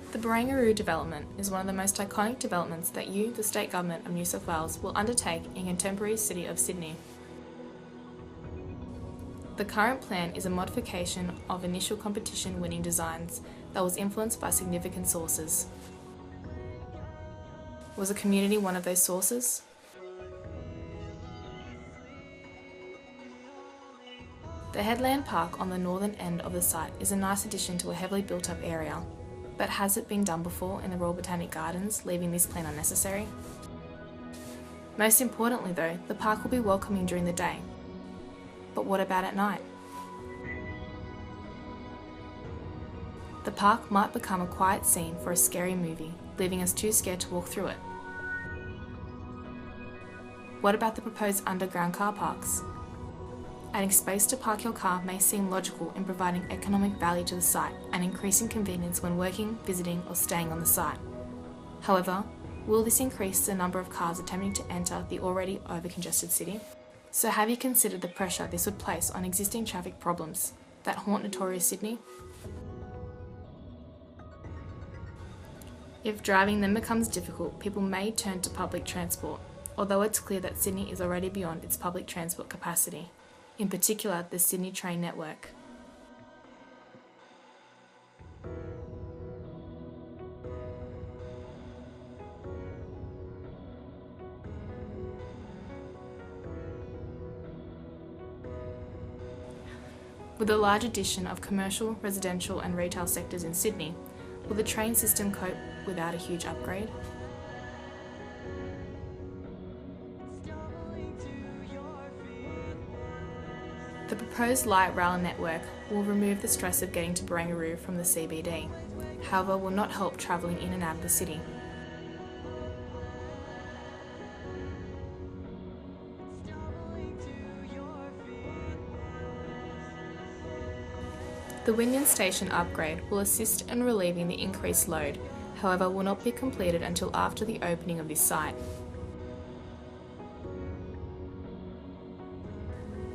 The Barangaroo development is one of the most iconic developments that you, the State Government of New South Wales, will undertake in contemporary city of Sydney. The current plan is a modification of initial competition-winning designs that was influenced by significant sources. Was the community one of those sources? The Headland Park on the northern end of the site is a nice addition to a heavily built-up area. But has it been done before in the Royal Botanic Gardens, leaving this plan unnecessary? Most importantly though, the park will be welcoming during the day. But what about at night? The park might become a quiet scene for a scary movie, leaving us too scared to walk through it. What about the proposed underground car parks? Adding space to park your car may seem logical in providing economic value to the site and increasing convenience when working, visiting or staying on the site. However, will this increase the number of cars attempting to enter the already over-congested city? So have you considered the pressure this would place on existing traffic problems that haunt notorious Sydney? If driving then becomes difficult, people may turn to public transport, although it's clear that Sydney is already beyond its public transport capacity. In particular, the Sydney train network. With the large addition of commercial, residential and retail sectors in Sydney, will the train system cope without a huge upgrade? The proposed light rail network will remove the stress of getting to Barangaroo from the CBD, however will not help travelling in and out of the city. The Wynyard Station upgrade will assist in relieving the increased load, however will not be completed until after the opening of this site.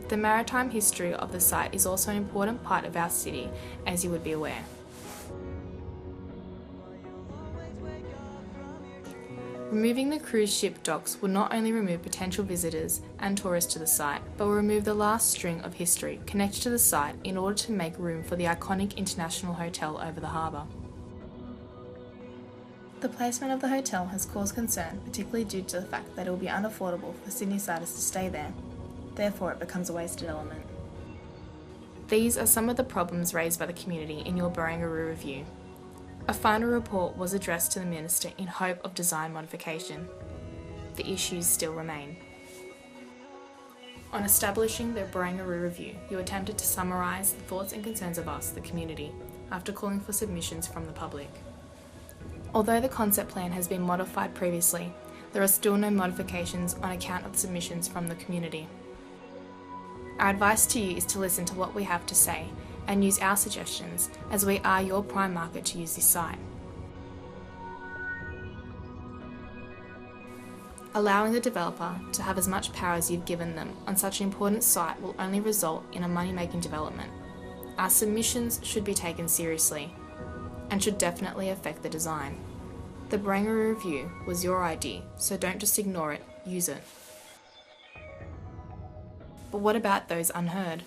The maritime history of the site is also an important part of our city, as you would be aware. Removing the cruise ship docks will not only remove potential visitors and tourists to the site, but will remove the last string of history connected to the site in order to make room for the iconic international hotel over the harbour. The placement of the hotel has caused concern, particularly due to the fact that it will be unaffordable for Sydney-siders to stay there. Therefore, it becomes a wasted element. These are some of the problems raised by the community in your Barangaroo review. A final report was addressed to the Minister in hope of design modification. The issues still remain. On establishing the Barangaroo review, you attempted to summarise the thoughts and concerns of us, the community, after calling for submissions from the public. Although the concept plan has been modified previously, there are still no modifications on account of the submissions from the community. Our advice to you is to listen to what we have to say and use our suggestions, as we are your prime market to use this site. Allowing the developer to have as much power as you've given them on such an important site will only result in a money-making development. Our submissions should be taken seriously and should definitely affect the design. The Barangaroo review was your idea, so don't just ignore it, use it. But what about those unheard?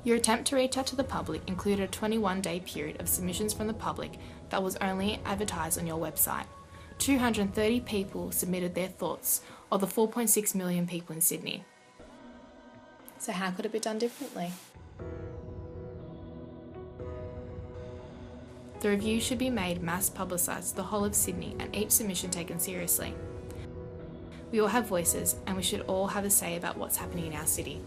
Your attempt to reach out to the public included a 21-day period of submissions from the public that was only advertised on your website. 230 people submitted their thoughts, of the 4.6 million people in Sydney. So how could it be done differently? The review should be made mass publicised to the whole of Sydney and each submission taken seriously. We all have voices and we should all have a say about what's happening in our city.